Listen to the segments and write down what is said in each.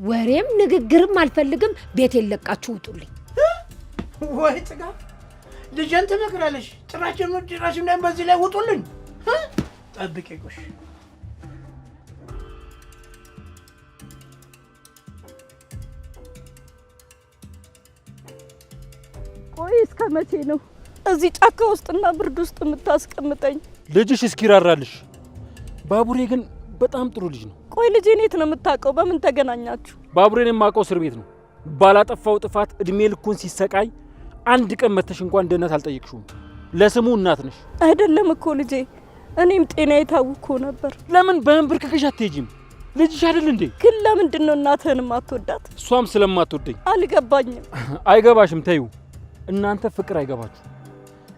ወሬም ንግግርም አልፈልግም ቤት የለቃችሁ ውጡልኝ ወይ ጥጋ ልጅን ትመክራለሽ ጭራሽ እንዳይም በዚህ ላይ ውጡልኝ ጠብቄ ቆሽ ቆይ እስከ መቼ ነው እዚህ ጫካ ውስጥና ብርድ ውስጥ የምታስቀምጠኝ? ልጅሽ እስኪራራልሽ። ባቡሬ ግን በጣም ጥሩ ልጅ ነው። ቆይ ልጄን የት ነው የምታውቀው? በምን ተገናኛችሁ? ባቡሬን የማውቀው እስር ቤት ነው። ባላጠፋው ጥፋት እድሜ ልኩን ሲሰቃይ አንድ ቀን መተሽ እንኳን ደህንነት አልጠየቅሽውም። ለስሙ እናት ነሽ። አይደለም እኮ ልጄ፣ እኔም ጤናዬ ታውኮ ነበር። ለምን በእንብርክክሽ አትሄጂም? ልጅሽ አይደል እንዴ? ግን ለምንድን ነው እናትህን ማትወዳት? እሷም ስለማትወደኝ። አልገባኝም። አይገባሽም። ተይው፣ እናንተ ፍቅር አይገባችሁ።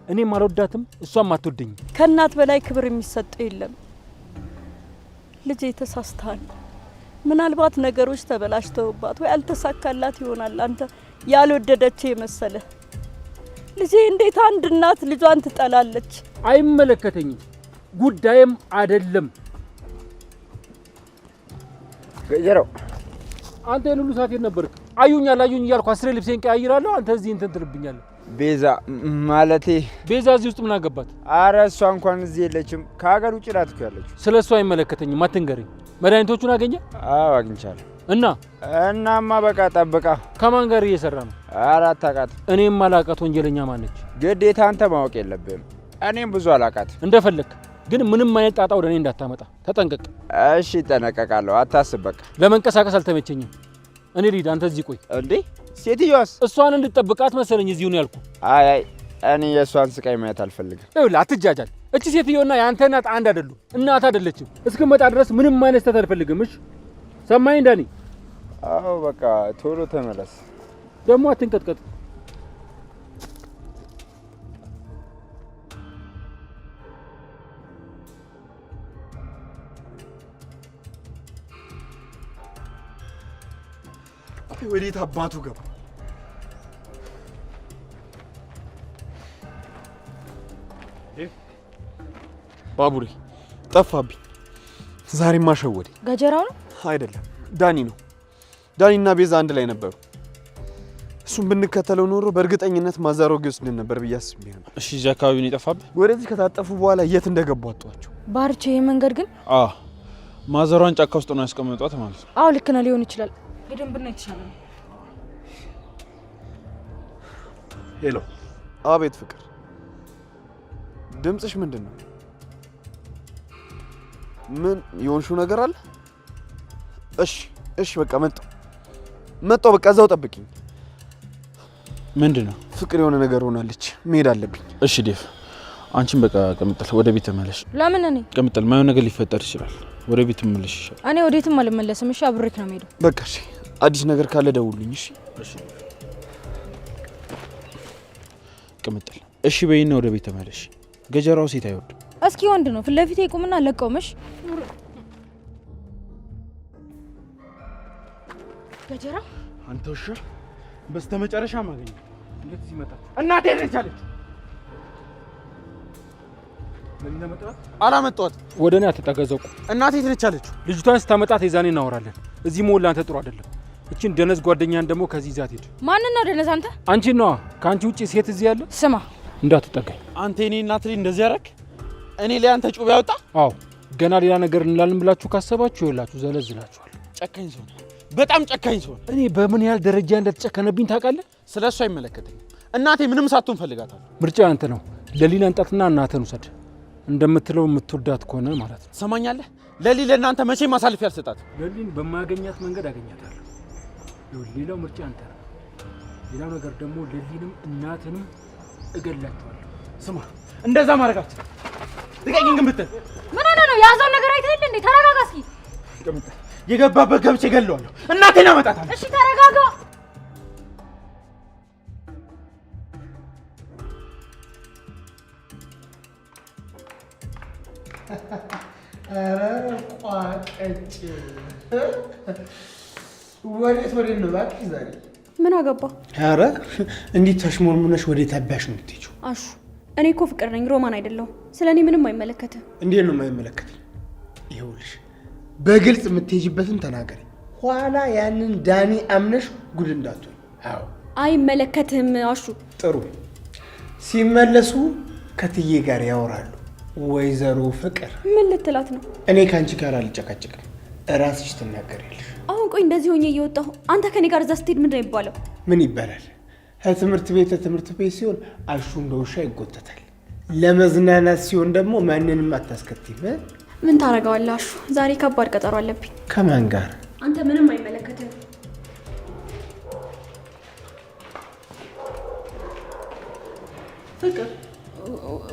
እኔም አልወዳትም፣ እሷም አትወደኝ። ከእናት በላይ ክብር የሚሰጠው የለም። ልጄ ተሳስተሃል። ምናልባት ነገሮች ተበላሽተውባት ወይ አልተሳካላት ይሆናል አንተ ያልወደደች የመሰለ። ልጄ እንዴት አንድ እናት ልጇን ትጠላለች? አይመለከተኝም፣ ጉዳይም አይደለም። ገጀራው አንተ የሁሉ ሰዓት ነበርክ። አዩኝ እያልኩ አስሬ ልብሴን ቀያይራለሁ። አንተ እዚህ እንትን ትልብኛለህ። ቤዛ ማለቴ ቤዛ እዚህ ውስጥ ምን አገባት? አረ እሷ እንኳን እዚህ የለችም፣ ከሀገር ውጭ ናት እኮ ያለችው። ስለ እሷ አይመለከተኝም፣ አትንገረኝ። መድኃኒቶቹን አገኘ? አዎ አግኝቻለሁ። እናማ በቃ ጠብቃ። ከማን ጋር እየሰራ ነው? አረ አታውቃት። እኔም አላውቃት። ወንጀለኛ ማነች? ግዴታ አንተ ማወቅ የለብህም። እኔም ብዙ አላውቃት። እንደፈለክ ግን ምንም አይነት ጣጣ ወደ እኔ እንዳታመጣ ተጠንቀቅ። እሺ እጠነቀቃለሁ፣ አታስብ። በቃ ለመንቀሳቀስ አልተመቸኝም። እኔ ልሂድ፣ አንተ እዚህ ቆይ። እንዴ ሴትዮዋስ? እሷን እንድትጠብቃት መሰለኝ እዚሁ ነው ያልኩ። አይ እኔ የእሷን ስቃይ ማየት አልፈልግም። ይኸውልህ አትጃጃል። እቺ ሴትዮና የአንተ እናት አንድ አይደሉም። እናት አይደለችም። እስክመጣ ድረስ ምንም አይነት ስህተት አልፈልግም። እሺ ሰማኸኝ ዳኒ? አዎ በቃ ቶሎ ተመለስ። ደግሞ አትንቀጥቀጥ። ወዴት አባቱ ገባ? ባቡሬ ጠፋብኝ። ዛሬማ ሸወደኝ። ገጀራው ነው አይደለም፣ ዳኒ ነው። ዳኒና ቤዛ አንድ ላይ ነበሩ። እሱን ብንከተለው ኖሮ በእርግጠኝነት ማዛሮግ ይወስድን ነበር ብዬ አስቤ ነበር። እሺ እዚህ አካባቢ ነው የጠፋብህ? ወደዚህ ከታጠፉ በኋላ የት እንደገቡ አጧቸው። ባርቼ መንገድ ግን ማዘሯን ጫካ ውስጥ ነው ያስቀመጧት ማለት ነው። አዎ ልክ ነው፣ ሊሆን ይችላል። ሄደን ብናይ የተሻለ ነው። ሄሎ። አቤት ፍቅር፣ ድምፅሽ ምንድን ነው? ምን የሆንሽው ነገር አለ? እሺ በቃ መጣሁ። በቃ እዛው ጠብቂኝ። ምንድን ነው? ፍቅር የሆነ ነገር ሆናለች፣ መሄድ አለብኝ። እሺ ዴቭ፣ አንቺም በቃ ቀምጠል፣ ወደ ቤት ተመለሽ። ለምን? እኔ ቀምጠል፣ ማየው ነገር ሊፈጠር ይችላል። ወደ ቤት ተመለሽ ይሻላል። እኔ ወዴትም አልመለስም። እሺ አብሬክ ነው የምሄደው። በቃ እሺ፣ አዲስ ነገር ካለ ደውልኝ። እሺ ቀምጠል፣ እሺ በይና ወደ ቤት ተመለሽ። ገጀራው ሴት አይወድም። እስኪ ወንድ ነው ፊት ለፊቴ ይቁምና ለቀውምሽ። ገጀራ አንተ ውሻ፣ በስተመጨረሻ ማገኘ እንዴት ሲመጣ እናቴ ነች አለች። ለምን መጣት? አላመጣት። ወደ እኔ አትጠገዘቁ። እናቴ ነች አለች። ልጅቷን ስታመጣት የዛኔ እናወራለን። እዚህ መሆን ለአንተ ጥሩ አይደለም። እቺን ደነዝ ጓደኛን ደግሞ ከዚህ ይዛት ሄድ። ማንን ነው ደነዝ? አንተ? አንቺን ነዋ። ከአንቺ ውጪ ሴት እዚህ ያለ? ስማ እንዳትጠጋኝ። አንተ እኔ እናት ላይ እንደዚህ ያረክ? እኔ ላይ አንተ ጩቤ ያወጣ? አዎ ገና ሌላ ነገር እንላለን ብላችሁ ካሰባችሁ ይኸውላችሁ ዘለዝላችኋል። ጨካኝ ሰው ነው፣ በጣም ጨካኝ ሰው ነው። እኔ በምን ያህል ደረጃ እንደተጨከነብኝ ታውቃለህ? ስለሱ አይመለከተኝም። እናቴ ምንም ሳትሆን ፈልጋታለሁ። ምርጫ አንተ ነው። ለሊና እንጣትና እናትህን ውሰድ። እንደምትለው የምትወዳት ከሆነ ማለት ነው። ሰማኛለህ? ለሊ ለእናንተ መቼም ማሳልፍ ያልሰጣት። ለሊን በማገኛት መንገድ አገኛታለሁ። ሌላው ምርጫ አንተ ነው። ሌላው ነገር ደግሞ ለሊንም እናትንም እገላቸዋለሁ። ስማ፣ እንደዛ ማረጋት ልቀቂኝ። ግን ብትል ምን ሆነ ነው? ያዛው ነገር አይተኸል እንዴ? ተረጋጋ እስኪ። የገባበት ገብቼ እገለዋለሁ። እናቴን አመጣታለሁ። እሺ ተረጋጋ። ቋቀጭ ወዴት ነው እባክህ ዛሬ? ምን አገባ? ኧረ እንዴት ተሽሞርሙነሽ ወዴት አባሽ ነው የምትሄጂው? አሹ እኔ እኮ ፍቅር ነኝ፣ ሮማን አይደለሁም። ስለኔ ምንም አይመለከትም። እንዴት ነው የማይመለከተኝ? ይኸውልሽ በግልጽ የምትሄጂበትን ተናገሪ። ኋላ ያንን ዳኒ አምነሽ ጉድ እንዳትሆኝ። አዎ አይመለከትህም አሹ። ጥሩ ሲመለሱ ከትዬ ጋር ያወራሉ። ወይዘሮ ፍቅር ምን ልትላት ነው? እኔ ካንቺ ጋር አልጨቃጨቅም፣ እራስሽ ትናገሪያለሽ። አሁን ቆይ እንደዚህ ሆኜ እየወጣሁ አንተ ከኔ ጋር እዛ ስትሄድ ምንድን ነው የሚባለው? ምን ይባላል? ከትምህርት ቤት ሲሆን አሹ እንደ ውሻ ይጎተታል። ለመዝናናት ሲሆን ደግሞ ማንንም አታስከትይም። ምን ታረጋዋለህ አሹ? ዛሬ ከባድ ቀጠሮ አለብኝ። ከማን ጋር? አንተ ምንም አይመለከትህም። ፍቅር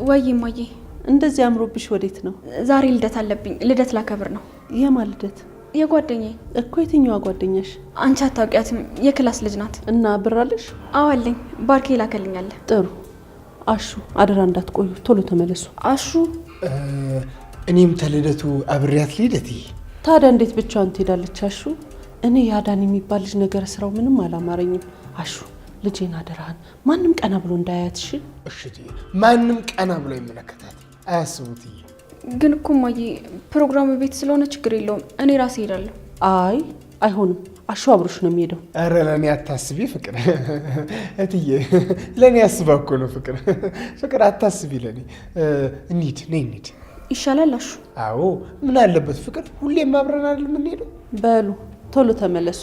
ወይ እማዬ፣ እንደዚህ አምሮብሽ ወዴት ነው? ዛሬ ልደት አለብኝ። ልደት ላከብር ነው። የማን ልደት? የጓደኛዬ እኮ። የትኛዋ ጓደኛሽ? አንቺ አታውቂያትም፣ የክላስ ልጅ ናት። እና ብር አለሽ? አዎ አለኝ። ባርኬ ላከልኛለ። ጥሩ። አሹ አደራ እንዳትቆዩ፣ ቶሎ ተመለሱ። አሹ እኔም ተልደቱ አብሬያት ልደት። ታዲያ እንዴት ብቻዋን ትሄዳለች? አሹ እኔ ያዳን የሚባል ልጅ ነገር ስራው ምንም አላማረኝም። አሹ ልጄን አደራህን ማንም ቀና ብሎ እንዳያት። እሺ ማንም ቀና ብሎ ይመለከታት አያስቡት። ግን እኮ እማዬ ፕሮግራሙ ቤት ስለሆነ ችግር የለውም፣ እኔ ራሴ ሄዳለሁ። አይ አይሆንም፣ አሹ አብሮሽ ነው የሚሄደው። ኧረ ለእኔ አታስቢ ፍቅር። እትዬ ለእኔ አስባ እኮ ነው ፍቅር። ፍቅር አታስቢ ለእኔ። እንሂድ፣ ነይ እንሂድ። ይሻላል አሹ። አዎ ምን አለበት ፍቅር፣ ሁሌም አብረን አይደል የምንሄደው? በሉ ቶሎ ተመለሱ።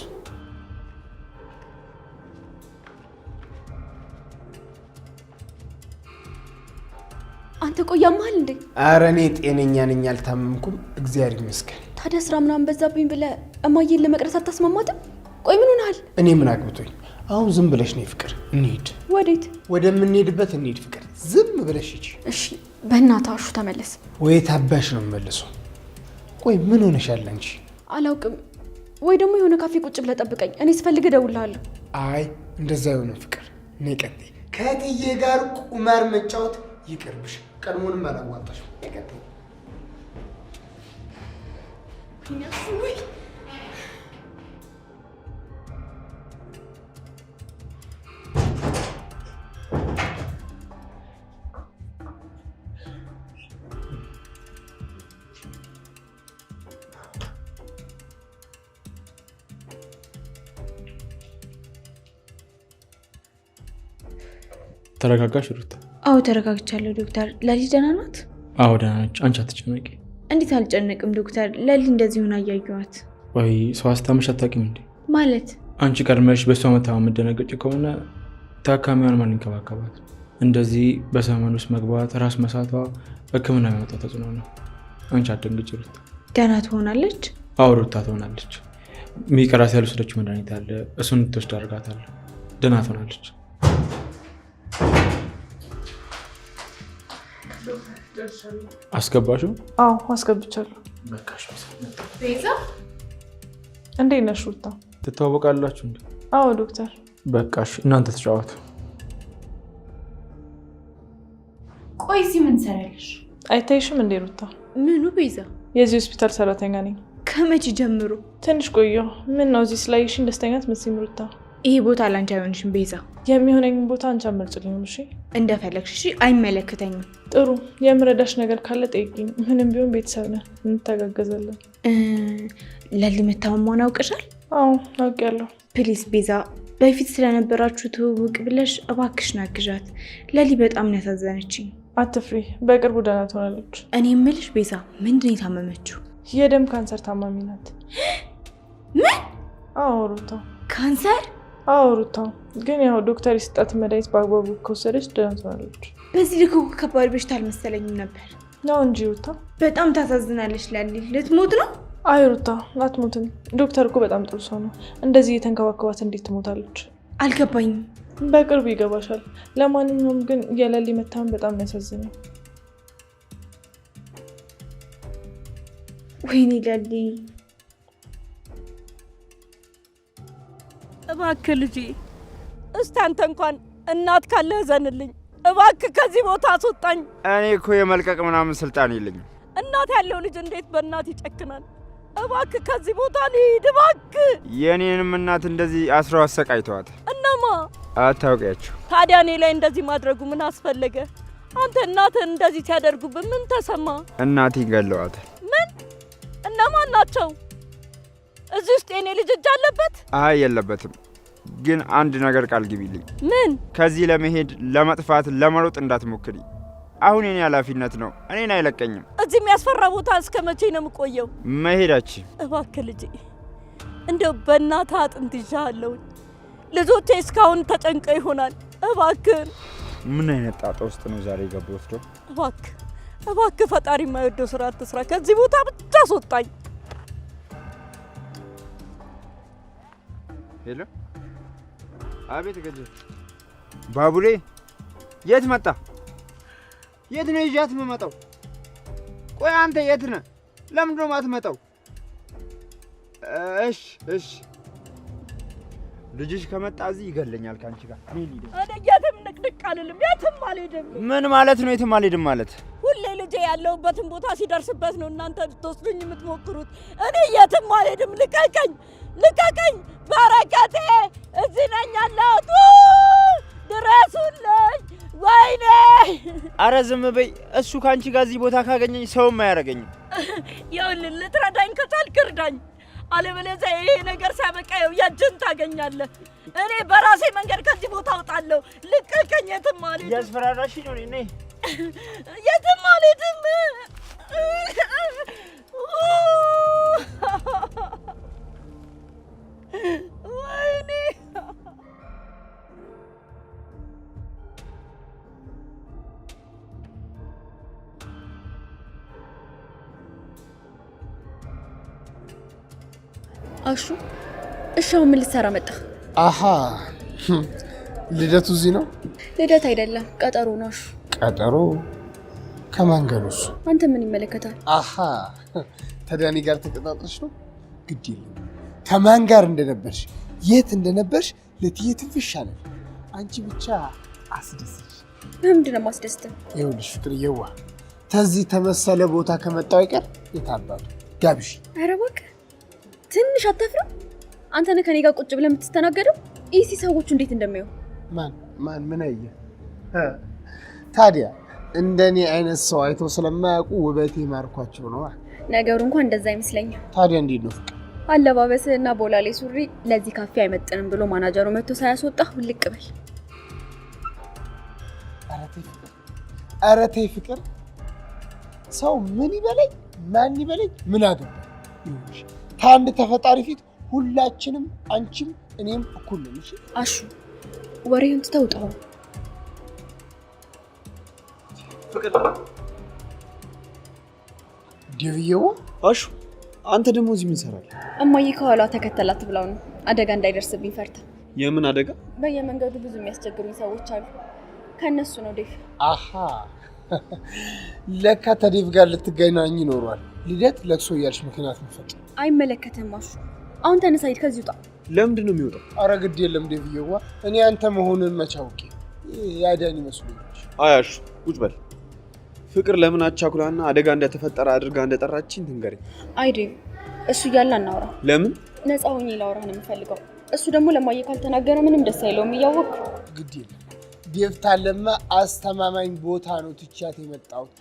አንተ ቆያማል እንዴ? ኧረ እኔ ጤነኛ ነኝ፣ አልታመምኩም፣ እግዚአብሔር ይመስገን። ታዲያ ስራ ምናምን በዛብኝ ብለህ እማዬን ለመቅረት አታስማማትም? ቆይ ምን ሆነሃል? እኔ ምን አግብቶኝ? አሁን ዝም ብለሽ ነይ ፍቅር፣ እንሂድ። ወዴት? ወደምንሄድበት እንሂድ ፍቅር፣ ዝም ብለሽ ሂጂ። እሺ በእናትህ አሹ ተመለስ። ወይ ታባሽ ነው የምመልሰው። ቆይ ምን ሆነሻል አንቺ? አላውቅም። ወይ ደግሞ የሆነ ካፌ ቁጭ ብለህ ጠብቀኝ፣ እኔ ስፈልግ እደውልልሃለሁ። አይ እንደዛ የሆነ ፍቅር፣ ነይ ቀጥይ። ከእትዬ ጋር ቁማር መጫወት ይቅርብሽ፣ ቀድሞንም አላዋጣሽም። ቀጥይ። ተረጋጋሽ ሩታ? አዎ ተረጋግቻለሁ ዶክተር። ለሊ ደህና ናት? አዎ ደህና ነች። አንቺ አትጨነቂ። እንዴት አልጨነቅም ዶክተር፣ ለሊ እንደዚህ ሆና እያየኋት። ወይ ሰው አስታምሽ አታውቂም እንዴ? ማለት አንቺ ቀድመሽ በሷ መታመም የምትደነግጪ ከሆነ ታካሚዋን ማን ይንከባከባት? እንደዚህ በሰመን ውስጥ መግባት ራስ መሳቷ ሕክምና የሚያወጣ ተጽዕኖ ነው። አንቺ አትደንግጪ ሩታ። ደህና ትሆናለች? አዎ ሩታ ትሆናለች። የሚቀራት ያልወሰደችው መድኃኒት አለ፣ እሱን እንድትወስድ አድርጋታለሁ። ደህና ትሆናለች። አስገባሽው? አዎ አስገብቻለሁ። በቃሽ። ቤዛ እንዴት ነሽ ሩታ? ትተዋወቃላችሁ እንዴ? አዎ ዶክተር። በቃሽ፣ እናንተ ተጫወቱ። ቆይ እዚህ ምን ትሰሪያለሽ? አይታይሽም እንዴ ሩታ? ምኑ ቤዛ? የዚህ ሆስፒታል ሰራተኛ ነኝ። ከመቼ ጀምሮ? ትንሽ ቆየሁ። ምን ነው እዚህ ስላየሽኝ ደስተኛ አትመስይም ሩታ። ይሄ ቦታ ላንቺ አይሆንሽም ቤዛ። የሚሆነኝን ቦታ አንቺ አመርጭልኝም። እሺ እንደፈለግሽ። እሺ አይመለከተኝም። ጥሩ። የምረዳሽ ነገር ካለ ጠይቂኝ። ምንም ቢሆን ቤተሰብ ነን፣ እንተጋገዛለን። ለሊ መታመሟን አውቀሻል? አዎ አውቄያለሁ። ፕሊስ ቤዛ፣ በፊት ስለነበራችሁ ትውውቅ ብለሽ እባክሽን አግዣት። ለሊ በጣም ነው ያሳዘነችኝ። አትፍሪ፣ በቅርቡ ደህና ትሆናለች። እኔ የምልሽ ቤዛ፣ ምንድን ነው የታመመችው? የደም ካንሰር ታማሚ ናት። ምን? አዎ ሩታ። ካንሰር? አዎ ሩታ። ግን ያው ዶክተር የሰጣትን መድኃኒት በአግባቡ ከወሰደች ደህና ትሆናለች። በዚህ ልክ ከባድ በሽታ አልመሰለኝም ነበር። ነው እንጂ ሩታ። በጣም ታሳዝናለች። ለሊ ልትሞት ነው? አይ ሩታ አትሞትም። ዶክተር እኮ በጣም ጥሩ ሰው ነው። እንደዚህ የተንከባከባት እንዴት ትሞታለች? አልገባኝም። በቅርቡ ይገባሻል። ለማንኛውም ግን የለሊ መታመም በጣም ያሳዝናል። ወይኔ ለሊ። እባክህ ልጄ፣ እስቲ አንተ እንኳን እናት ካለህ ዘንልኝ። እባክህ ከዚህ ቦታ አስወጣኝ። እኔ እኮ የመልቀቅ ምናምን ስልጣን የለኝም። እናት ያለው ልጅ እንዴት በእናት ይጨክናል? እባክህ ከዚህ ቦታ ልሂድ እባክህ። የእኔንም እናት እንደዚህ አስረው አሰቃይተዋት። እነማ? አታውቂያቸው። ታዲያ እኔ ላይ እንደዚህ ማድረጉ ምን አስፈለገ? አንተ እናትህን እንደዚህ ሲያደርጉብን ምን ተሰማ? እናቴ ገለዋታል። ምን? እነማን ናቸው? እዚህ ውስጥ የኔ ልጅ እጅ አለበት? አይ የለበትም። ግን አንድ ነገር ቃል ግቢልኝ። ምን? ከዚህ ለመሄድ ለመጥፋት ለመሮጥ እንዳትሞክሪ። አሁን የኔ ኃላፊነት ነው። እኔን አይለቀኝም። እዚህ የሚያስፈራ ቦታ እስከ መቼ ነው የምቆየው? መሄዳችን እባክህ ልጄ፣ እንደው በእናትህ አጥንት ይዣለሁ። ልጆቼ እስካሁን ተጨንቀው ይሆናል። እባክህ። ምን አይነት ጣጣ ውስጥ ነው ዛሬ የገባሁት? እባክህ ፈጣሪ የማይወደው ስራ አትስራ። ከዚህ ቦታ ብቻ አስወጣኝ። ሄሎ፣ አቤት። ገጀ ባቡሬ፣ የት መጣ? የት ነው ይዣት የምመጣው? ቆይ አንተ የት ነህ? ለምንድን ነው የማትመጣው? እሺ፣ ልጅሽ ከመጣ እዚህ ይገለኛል ካንቺ ጋር። እኔ የትም ንቅንቅ አልልም፣ የትም አልሄድም። ምን ማለት ነው የትም አልሄድም ማለት? ሁሌ ልጄ ያለሁበትን ቦታ ሲደርስበት ነው እናንተ ልትወስዱኝ የምትሞክሩት። እኔ የትም አልሄድም። ልቀቀኝ! በረከቴ፣ እዚህ ነኝ ያለሁት። ድረሱልኝ! ወይኔ! አረ ዝም በይ። እሱ ካንቺ ጋር እዚህ ቦታ ካገኘኝ ሰውም አያደርገኝም። ይኸውልህ ልትረዳኝ ከቻልክ እርዳኝ፣ አለበለዚያ ይሄ ነገር ሲያበቃ የእጅን ታገኛለህ። እኔ በራሴ መንገድ ከዚህ ቦታ እወጣለሁ። ልቀቀኝ! የትም አልሄድም። እያስፈራራሽ ነው። እኔ የትም አልሄድም። ወይኔ! አሹ፣ እሺ አሁን ምን ልትሰራ መጣህ? አሃ ልደቱ እዚህ ነው? ልደት አይደለም ቀጠሮ ነው። አሹ ቀጠሮ? ከማን ጋር ነው? አንተ ምን ይመለከታል? አሃ ተዳኒ ጋር ተቀጣጥረሽ ነው? ግድ የለም ከማን ጋር እንደነበርሽ የት እንደነበርሽ ለትዬ ትንፍሽ አለ። አንቺ ብቻ አስደስች። ምንድን ነው ማስደስተህ? ይኸውልሽ ፍቅርዬዋ፣ ተዚህ ተመሰለ ቦታ ከመጣው አይቀር የታባቱ ጋብሽ። ኧረ እባክህ ትንሽ አታፍርም? አንተ ነህ ከኔ ጋር ቁጭ ብለህ የምትስተናገደው? ኢሲ ሰዎቹ እንዴት እንደሚያዩ ማን ምን አየ? ታዲያ እንደኔ አይነት ሰው አይቶ ስለማያውቁ ውበቴ ማርኳቸው ነው። ነገሩ እንኳን እንደዛ አይመስለኝም። ታዲያ እንዴት ነው ፍቅር? አለባበስህና ቦላሌ ሱሪ ለዚህ ካፌ አይመጥንም ብሎ ማናጀሩ መጥቶ ሳያስወጣ ውልቅ በል። ኧረ ተይ ፍቅር። ሰው ምን ይበለኝ ማን ይበለኝ ምን አገባ? ከአንድ ተፈጣሪ ፊት ሁላችንም አንቺም እኔም እኩል ነን። እሺ አሹ፣ ወሬውን ትተውጣው። ፍቅር ዴቪዬዋ። አሹ፣ አንተ ደግሞ እዚህ ምን ሰራለህ? እማዬ ከኋላ ተከተላት ብላው ነው፣ አደጋ እንዳይደርስብኝ ፈርታ። የምን አደጋ? በየመንገዱ ብዙ የሚያስቸግሩኝ ሰዎች አሉ፣ ከነሱ ነው ዴቭ። አሃ ለካ ተዴቭ ጋር ልትገናኝ ይኖራል። ልደት ለቅሶ እያልሽ ምክንያት መፈጥ አይመለከትም። አሹ፣ አሁን ተነሳ፣ ሂድ ከዚህ ውጣ። ለምንድን ነው የሚወጣው? ኧረ ግድ የለም ዴቪዬዋ፣ እኔ አንተ መሆንን መቻውቄ ያዳን ይመስሉኛል። አይ አሹ፣ ቁጭ በል። ፍቅር ለምን አቻኩላና አደጋ እንደተፈጠረ አድርጋ እንደጠራችኝ ትንገረኝ። አይ ዴቭ፣ እሱ እያለ አናውራ። ለምን? ነፃ ሆኜ ላውራ ነው የምፈልገው። እሱ ደግሞ ለማየ ካልተናገረ ምንም ደስ አይለውም። እያወቅህ ግድ የለም ዴቭ ታለማ አስተማማኝ ቦታ ነው ትቻት የመጣሁት።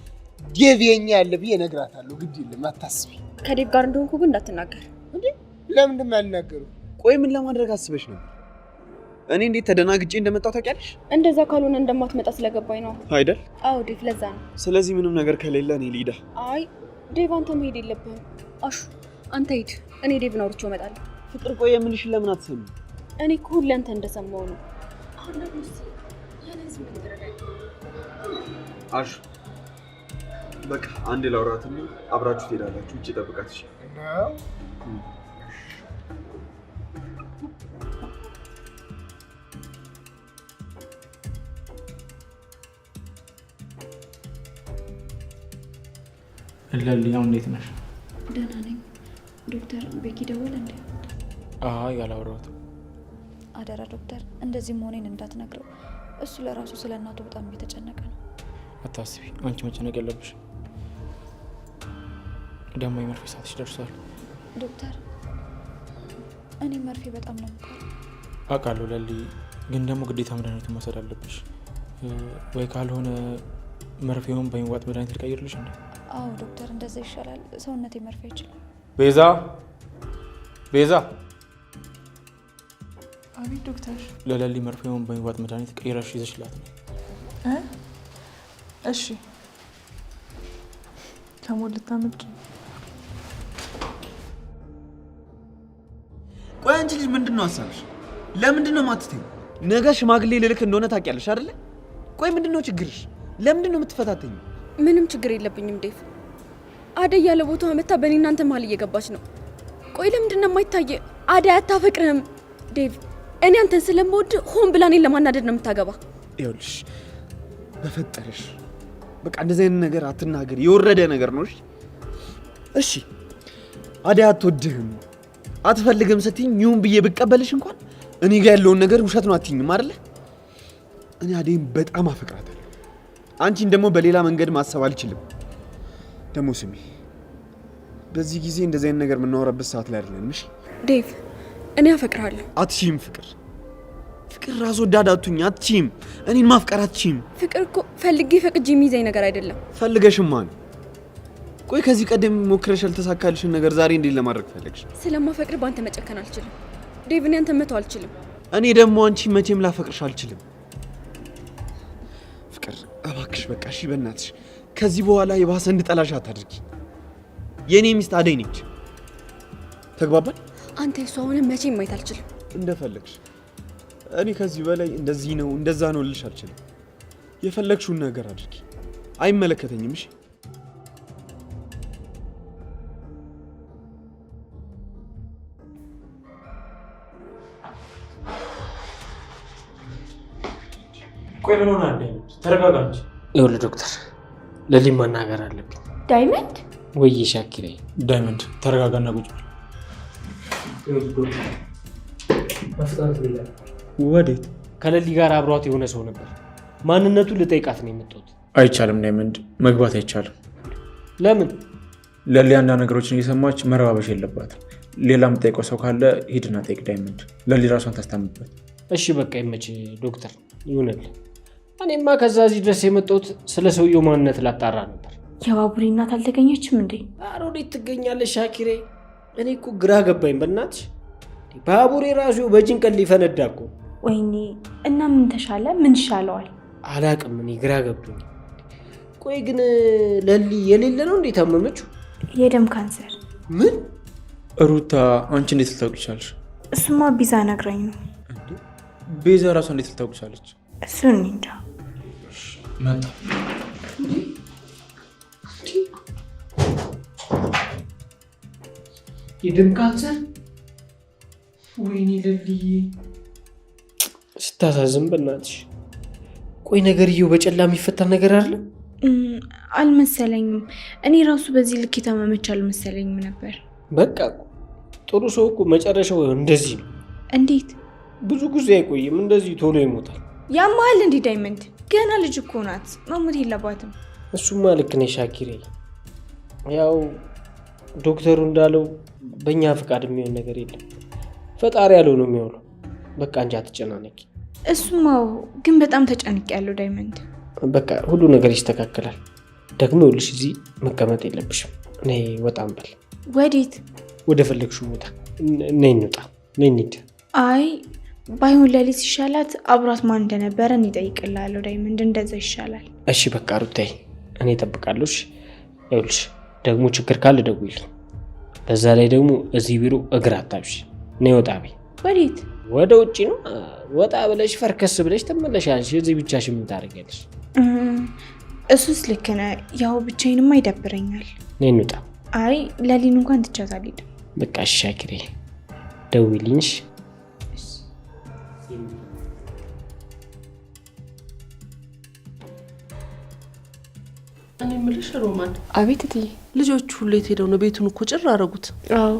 ዴቭ የኛ ያለ ብዬ እነግራታለሁ። ግድ የለም አታስቢ። ከዴቭ ጋር እንደሆንኩ ግን እንዳትናገር። እንዴ ለምንድን ነው ያልናገሩ? ቆይ ምን ለማድረግ አስበሽ ነው? እኔ እንዴት ተደናግጬ እንደመጣሁ ታውቂያለሽ? እንደዛ ካልሆነ እንደማትመጣ ስለገባኝ ነው አይደል? አዎ ዴቭ፣ ለዛ ነው። ስለዚህ ምንም ነገር ከሌለ እኔ ልሂድ። አይ ዴቭ፣ አንተ መሄድ የለብህም። አሹ፣ አንተ ሂድ፣ እኔ ዴቭን አውርቼው እመጣለሁ። ፍቅር፣ ቆይ የምልሽን ለምን አትሰሚም? እኔ እኮ ሁሌ አንተ እንደሰማው ነው። አሹ፣ በቃ አንድ ላውራትና አብራችሁ ትሄዳላችሁ። ውጭ ጠብቃት። እሺ ለሊያው እንዴት ነሽ? ደህና ነኝ። ዶክተር ቤኪ ደወለ እንዴ? አይ አላወራሁትም። አደራ ዶክተር፣ እንደዚህ መሆኔን እንዳትነግረው። እሱ ለራሱ ስለ እናቱ በጣም እየተጨነቀ ነው። አታስቢ፣ አንቺ መጨነቅ የለብሽ። ደግሞ የመርፌ ሰዓትሽ ደርሷል። ዶክተር፣ እኔ መርፌ በጣም ነው የምፈራው። አውቃለሁ ለሊ፣ ግን ደግሞ ግዴታ መድኃኒቱን መውሰድ አለብሽ። ወይ ካልሆነ መርፌውን በሚዋጥ መድኃኒት ልቀይርልሽ እንዴ? አዎ ዶክተር፣ እንደዛ ይሻላል። ሰውነቴ መርፌ አይችልም። ቤዛ ቤዛ። አቤት ዶክተር። ለለሊ መርፌውን በሚዋጥ መድኃኒት ቀይረሽ ይዘሽላት ነው። እሺ ከሞት ልታመጭ። ቆይ አንቺ ልጅ ምንድን ነው ሀሳብሽ? ለምንድን ነው የማትተኝ? ነገ ሽማግሌ ልልክ እንደሆነ ታውቂያለሽ አይደለ? ቆይ ምንድን ነው ችግርሽ? ለምንድን ነው የምትፈታተኝ? ምንም ችግር የለብኝም ዴቭ። አደይ ያለ ቦታዋ መታ በእኔ እናንተ መሀል እየገባች ነው። ቆይ ለምንድን ነው የማይታየ? አደይ አታፈቅርህም ዴቭ። እኔ አንተን ስለምወድ ሆን ብላ እኔን ለማናደድ ነው የምታገባ። ይኸውልሽ በፈጠረሽ በቃ እንደዚህ አይነት ነገር አትናገር። የወረደ ነገር ነው። እሺ አደይ አትወድህም አትፈልግም ስትይኝ ይሁን ብዬ ብቀበልሽ እንኳን እኔ ጋር ያለውን ነገር ውሸት ነው አትይኝም አይደለ? እኔ አደይን በጣም አፈቅራታለሁ። አንቺን ደግሞ በሌላ መንገድ ማሰብ አልችልም። ደግሞ ስሚ፣ በዚህ ጊዜ እንደዚህ አይነት ነገር የምናወራበት ሰዓት ላይ አይደለም። እሺ ዴቭ፣ እኔ አፈቅራለሁ። አትችይም። ፍቅር ራስ ወዳድ አትሁኝ። አትችይም። እኔን ማፍቀር አትችይም። ፍቅር እኮ ፈልጌ ፈቅጄ የሚይዘኝ ነገር አይደለም። ፈልገሽማ ነው። ቆይ ከዚህ ቀደም ሞክረሽ ያልተሳካልሽን ነገር ዛሬ እንዴት ለማድረግ ፈለግሽ? ስለማፈቅር በአንተ መጨከን አልችልም ዴቭ። እኔ አንተ መተው አልችልም። እኔ ደግሞ አንቺ መቼም ላፈቅርሽ አልችልም። ፍቅር እባክሽ በቃ እሺ፣ በእናትሽ ከዚህ በኋላ የባሰ እንድጠላሽ አታድርጊ። የኔ ሚስት አደይ ነች። ተግባባን? አንተ እሷ ሆነ መቼም ማየት አልችልም። እንደፈለግሽ። እኔ ከዚህ በላይ እንደዚህ ነው እንደዛ ነው ልልሽ አልችልም። የፈለግሽውን ነገር አድርጊ፣ አይመለከተኝም። እሺ ቆይ ምን ሆነ? ተረጋጋ እንጂ። ይኸውልህ ዶክተር፣ ለሊ ማናገር አለብኝ። ዳይመንድ ወይ ሻኪሬ? ዳይመንድ ተረጋጋና ቁጭ በል። ወዴት? ከለሊ ጋር አብሯት የሆነ ሰው ነበር። ማንነቱን ልጠይቃት ነው የመጣሁት። አይቻልም ዳይመንድ፣ መግባት አይቻልም። ለምን? ለሊ አንዳንድ ነገሮችን እየሰማች መረባበሽ የለባትም። ሌላ የምጠይቀው ሰው ካለ ሂድና ጠይቅ ዳይመንድ። ለሊ ራሷን ታስታምበት። እሺ በቃ ይመች ዶክተር፣ ይሁንልህ። እኔማ ከዛ እዚህ ድረስ የመጣሁት ስለ ሰውየው ማንነት ላጣራ ነበር። የባቡሬ እናት አልተገኘችም እንዴ? ኧረ ወዴት ትገኛለሽ ሻኪሬ? እኔ እኮ ግራ ገባኝ በእናትሽ። ባቡሬ ራሱ በጭንቀት ሊፈነዳ እኮ። ወይኔ! እና ምን ተሻለ? ምን ይሻለዋል? አላቅም፣ እኔ ግራ ገብቶኝ። ቆይ ግን ለሊ የሌለ ነው እንዴ ታመመችው? የደም ካንሰር። ምን? ሩታ አንቺ እንዴት ልታውቂ ቻልሽ? እሱማ ቢዛ ነግራኝ ነው። ቤዛ ራሷ እንዴት ልታውቂ ቻለች? እሱን እንጃ። መጣ። የደም ካንሰር? ወይኔ ለልዬ ስታሳዝን በእናትሽ። ቆይ ነገርየው በጨላ የሚፈታ ነገር አለ? አልመሰለኝም። እኔ ራሱ በዚህ ልክ የታመመች አልመሰለኝም ነበር። በቃ ጥሩ ሰው እኮ መጨረሻው እንደዚህ ነው። እንዴት? ብዙ ጊዜ አይቆይም፣ እንደዚህ ቶሎ ይሞታል። ያማል እንዴ ዳይመንድ? ገና ልጅ እኮ ናት፣ መሞት የለባትም። እሱማ ልክ ነሽ ሻኪሬ። ያው ዶክተሩ እንዳለው በእኛ ፍቃድ የሚሆን ነገር የለም፣ ፈጣሪ ያለው ነው የሚሆነው። በቃ እንጂ አትጨናነቂ። እሱማው ግን በጣም ተጨንቅ ያለው ዳይመንድ። በቃ ሁሉ ነገር ይስተካከላል። ደግሞ ይኸውልሽ እዚህ መቀመጥ የለብሽም። ነይ ወጣ እንበል። ወዴት? ወደ ፈለግሽው ቦታ ነይ፣ እንውጣ፣ ነይ እንሂድ። አይ ባይሆን ለሊት ይሻላት፣ አብሯት ማን እንደነበረ እኔ እጠይቅልሃለሁ ዳይመንድ፣ እንደዛ ይሻላል። እሺ በቃ ሩታዬ፣ እኔ እጠብቃለሁ። ይኸውልሽ ደግሞ ችግር ካለ ደውይልኝ። በዛ ላይ ደግሞ እዚህ ቢሮ እግር አታብሽ። ነይ ወጣ በይ። ወዴት? ወደ ውጭ ነው። ወጣ ብለሽ ፈርከስ ብለሽ ትመለሻለሽ። እዚህ ብቻሽን ምን ታደርጊያለሽ? እሱስ ልክ ነህ። ያው ብቻዬንማ ይደብረኛል። ነይ እንውጣ። አይ ለሊን እንኳን ትቻት አልሄድም። በቃ እሺ ሻኪሬ፣ ደውይልኝ። እኔ የምልሽ ሮማን። አቤት እትዬ። ልጆቹ ሁሉ የት ሄደው ነው? ቤቱን እኮ ጭር አደረጉት። አዎ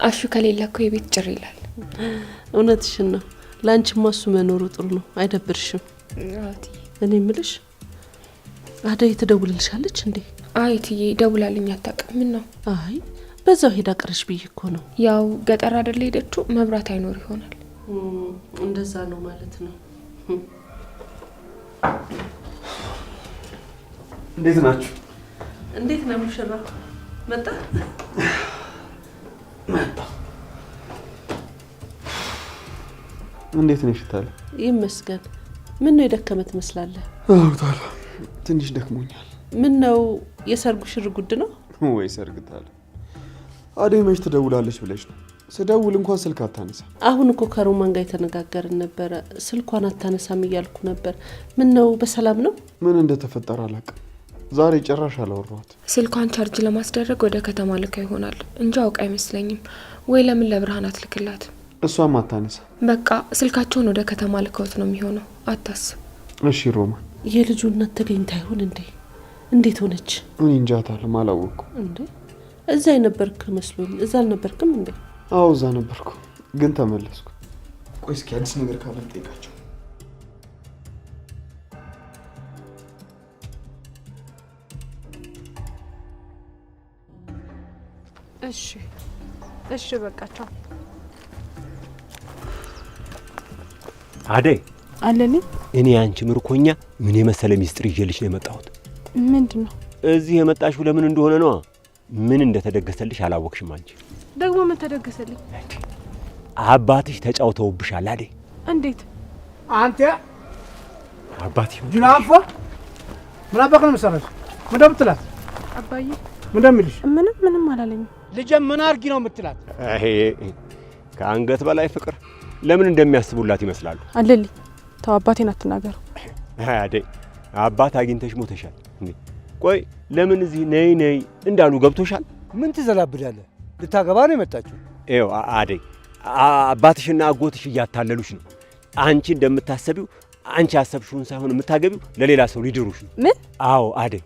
አሹ ከሌለ እኮ የቤት ጭር ይላል። እውነትሽን ነው። ለአንቺማ እሱ መኖሩ ጥሩ ነው፣ አይደብርሽም? እኔ የምልሽ አደይ ትደውልልሻለች እንዴ? አይ እትዬ ደውላልኝ አታውቅም። ምን ነው? አይ በዛው ሄዳ ቀረሽ ብዬ እኮ ነው። ያው ገጠር አይደለ ሄደችው፣ መብራት አይኖር ይሆናል። እንደዛ ነው ማለት ነው። እንዴት ናችሁ? እንዴት ነው ሙሽራ? መጣ እንዴት ነሽ ታለ? ይመስገን። ምን ነው የደከመ ትመስላለህ? ታለ ትንሽ ደክሞኛል። ምን ነው የሰርጉ ሽር ጉድ ነው ወይ? ሰርግ ታለ አደይ መች ትደውላለች ብለሽ ነው? ስደውል እንኳን ስልክ አታነሳ። አሁን እኮ ከሮማን ጋር የተነጋገርን ነበረ። ስልኳን አታነሳም እያልኩ ነበር። ምን ነው በሰላም ነው? ምን እንደተፈጠረ አላውቅም። ዛሬ ጭራሽ አላወራኋት። ስልኳን ቻርጅ ለማስደረግ ወደ ከተማ ልካ ይሆናል እንጂ አውቃ አይመስለኝም። ወይ ለምን ለብርሃን አትልክላት? እሷም አታነሳ። በቃ ስልካቸውን ወደ ከተማ ልከውት ነው የሚሆነው። አታስብ። እሺ ሮማን፣ የልጁ እናት ተገኝታ ይሆን እንዴ? እንዴት ሆነች? እኔ እንጃ ታለም፣ አላወቅኩም። እንዴ እዛ የነበርክ መስሎኝ። እዛ አልነበርክም እንዴ? አዎ እዛ ነበርኩ፣ ግን ተመለስኩ። ቆይ እስኪ አዲስ ነገር ካለ ልጠይቃቸው። እሺ በቃ ቻው። አደይ አለኒ፣ እኔ አንቺ ምርኮኛ ምን የመሰለ ሚስጥር ይዤልሽ ነው የመጣሁት። ምንድነው? እዚህ የመጣሽው ለምን እንደሆነ ነው። ምን እንደተደገሰልሽ አላወቅሽም አንቺ። ደግሞ ምን ተደገሰልኝ? አባትሽ ተጫውተውብሻል አደይ። እንዴት? አንተ አባቴ ጅናፋ ምን አባክ ነው መሰረሽ? ምን እንደምትላት አባዬ? ምን እንደምልሽ? ምንም አላለኝም። ልጄ ምን አርጊ ነው የምትላት? አሄ ከአንገት በላይ ፍቅር ለምን እንደሚያስቡላት ይመስላሉ። አለልኝ፣ ተው አባቴን አትናገሩ። አደይ አባት አግኝተሽ ሞተሻል። ቆይ ለምን እዚህ ነይ ነይ እንዳሉ ገብቶሻል? ምን ትዘላብዳለህ? ልታገባ ነው የመጣችው? ይኸው አደይ አባትሽና አጎትሽ እያታለሉሽ ነው። አንቺ እንደምታሰቢው አንቺ ያሰብሽውን ሳይሆን የምታገቢው ለሌላ ሰው ሊድሩሽ ነው። ምን? አዎ አደይ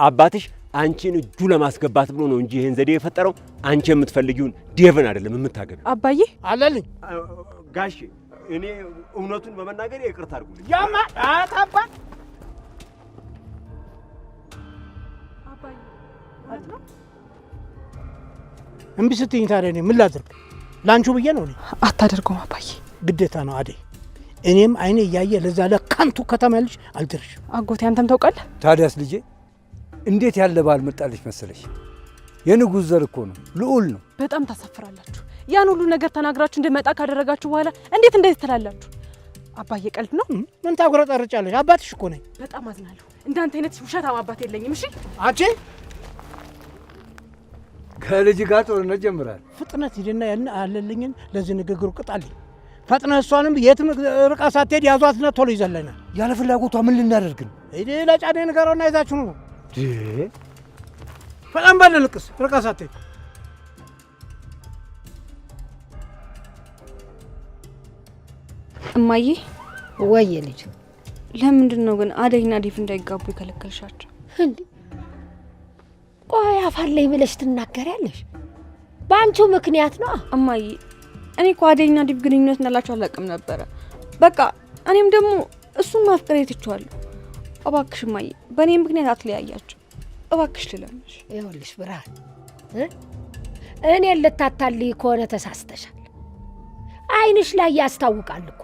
አባትሽ አንቺን እጁ ለማስገባት ብሎ ነው እንጂ ይሄን ዘዴ የፈጠረው። አንቺ የምትፈልጊውን ዴቭን አይደለም የምታገቢው። አባዬ አለልኝ ጋሽ እኔ እውነቱን በመናገር ይቅርታ አድርጉልኝ። ያማ አታባል አባዬ ማለት ነው። እምቢ ስትይኝ ታዲያ እኔ ምን ላድርግ? ላንቹ ብዬ ነው። እኔ አታደርገውም አባዬ። ግዴታ ነው አደይ። እኔም አይኔ እያየ ለዛ ለካንቱ ከተማ ልጅ አልደርሽም። አጎቴ አንተም ታውቃለህ። ታዲያስ ልጄ እንዴት ያለ ባል መጣልሽ መሰለሽ? የንጉሥ ዘር እኮ ነው፣ ልዑል ነው። በጣም ታሳፍራላችሁ። ያን ሁሉ ነገር ተናግራችሁ እንደመጣ ካደረጋችሁ በኋላ እንዴት እንደዚህ ትላላችሁ? አባዬ ቀልድ ነው። ምን ታጉረጠርጫለሽ? አባትሽ እኮ ነኝ። በጣም አዝናለሁ። እንዳንተ አይነት ውሸታም አባት የለኝም። እሺ አንቺ ከልጅ ጋር ጦርነት ጀምራል። ፍጥነት ሂድና ያን አለልኝን ለዚህ ንግግሩ ቅጣልኝ። ፈጥነህ እሷንም የትም ርቃ ሳትሄድ ያዟትና ቶሎ ይዘለናል። ያለ ፍላጎቷ ምን ልናደርግ ነው? ሂድ ለጫኔ ንገረውና ይዛችሁ ነው። በጣም ባለ ልቅስ ርቃ ሳትሄድ እማዬ። ወይ ልጅ፣ ለምንድን ነው ግን አደይና ዴቭ እንዳይጋቡ የከለከልሻቸው? እንዴ ቆይ አፋለኝ ብለሽ ትናገሪያለሽ? በአንቺው ምክንያት ነው እማዬ። እኔ እኮ አደይና ዴቭ ግንኙነት እንዳላቸው አላውቅም ነበረ። በቃ እኔም ደግሞ እሱን ማፍቀር ትቼዋለሁ። እባክሽ እማዬ፣ በእኔ ምክንያት አትለያያቸው እባክሽ ልለምንሽ። ይኸውልሽ ብርሃን፣ እኔን ልታታልይ ከሆነ ተሳስተሻል። አይንሽ ላይ ያስታውቃል እኮ።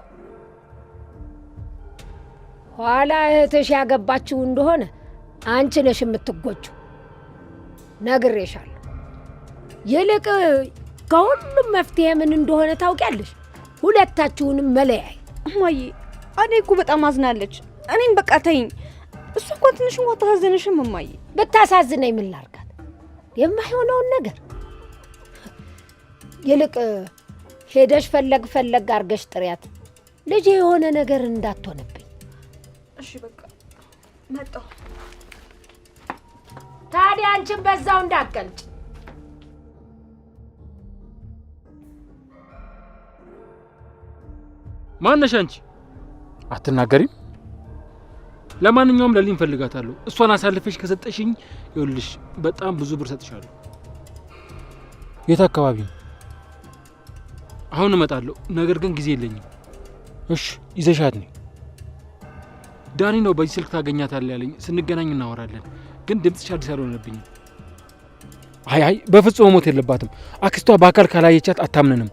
ኋላ እህትሽ ያገባችው እንደሆነ አንቺ ነሽ የምትጎጂው። ነግሬሻለሁ። ይልቅ ከሁሉም መፍትሄ ምን እንደሆነ ታውቂያለሽ? ሁለታችሁንም መለያይ። እማዬ አደይ እኮ በጣም አዝናለች። እኔን በቃ ተይኝ። እሷ እንኳን ትንሽ እንኳን ታሳዝንሽም እማዬ? ብታሳዝነኝ ምን ላርጋት? የማይሆነውን ነገር ይልቅ ሄደሽ ፈለግ አርገሽ ጥሪያት። ልጅ የሆነ ነገር እንዳትሆንብኝ። እሺ በቃ መጣሁ። ታዲያ አንቺን በዛው እንዳትቀልጭ። ማነሽ አንቺ? አትናገሪም? ለማንኛውም ለሊን ፈልጋታለሁ። እሷን አሳልፈሽ ከሰጠሽኝ ይኸውልሽ በጣም ብዙ ብር ሰጥሻለሁ። የት አካባቢ ነው? አሁን እመጣለሁ፣ ነገር ግን ጊዜ የለኝም። እሺ ይዘሻት ነኝ። ዳኒ ነው በዚህ ስልክ ታገኛታለህ ያለኝ። ስንገናኝ እናወራለን። ግን ድምፅሽ አዲስ አልሆነብኝም። አይ በፍጹም ሞት የለባትም። አክስቷ በአካል ካላየቻት አታምነንም።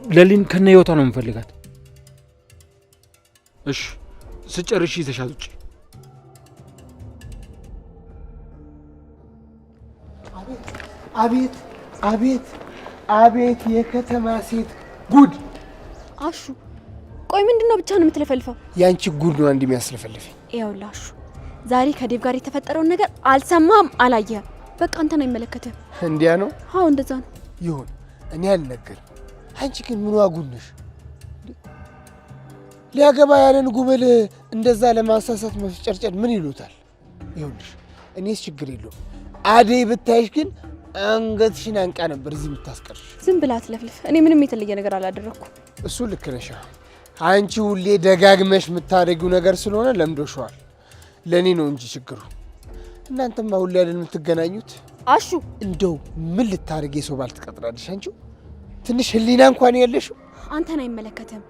ለሊን ከነ ህይወቷ ነው የምፈልጋት። እሺ ስጨርሽ ይዘሻት ውጪ። አቤት አቤት አቤት! የከተማ ሴት ጉድ! አሹ ቆይ ምንድነው ብቻ ነው የምትለፈልፈው? ያንቺ ጉድ ነው እንደሚያስለፈልፈኝ። ይኸውልህ ዛሬ ከዴቭ ጋር የተፈጠረውን ነገር አልሰማም አላየህም። በቃ አንተን አይመለከትህም። እንዲያ ነው? አዎ እንደዛ ነው። ይሁን እኔ አልነገርም። አንቺ ግን ምን ዋጉን ነሽ? ሊያገባ ያለን ጉብል እንደዛ ለማሳሳት መፍጨርጨር ምን ይሉታል? ይኸውልሽ እኔስ ችግር የለውም። አደይ ብታይሽ ግን አንገትሽን አንቃ ነበር እዚህ የምታስቀርሽ። ዝም ብላ አትለፍልፍ። እኔ ምንም የተለየ ነገር አላደረኩም። እሱ ልክ ነሽ። አንቺ ሁሌ ደጋግመሽ የምታደርጊው ነገር ስለሆነ ለምዶሽዋል። ለእኔ ነው እንጂ ችግሩ። እናንተማ ሁሌ አይደል የምትገናኙት? አሹ እንደው ምን ልታደርጊ የሰው ባል ትቀጥራለሽ? አንቺው ትንሽ ህሊና እንኳን የለሽም። አንተን አይመለከትም።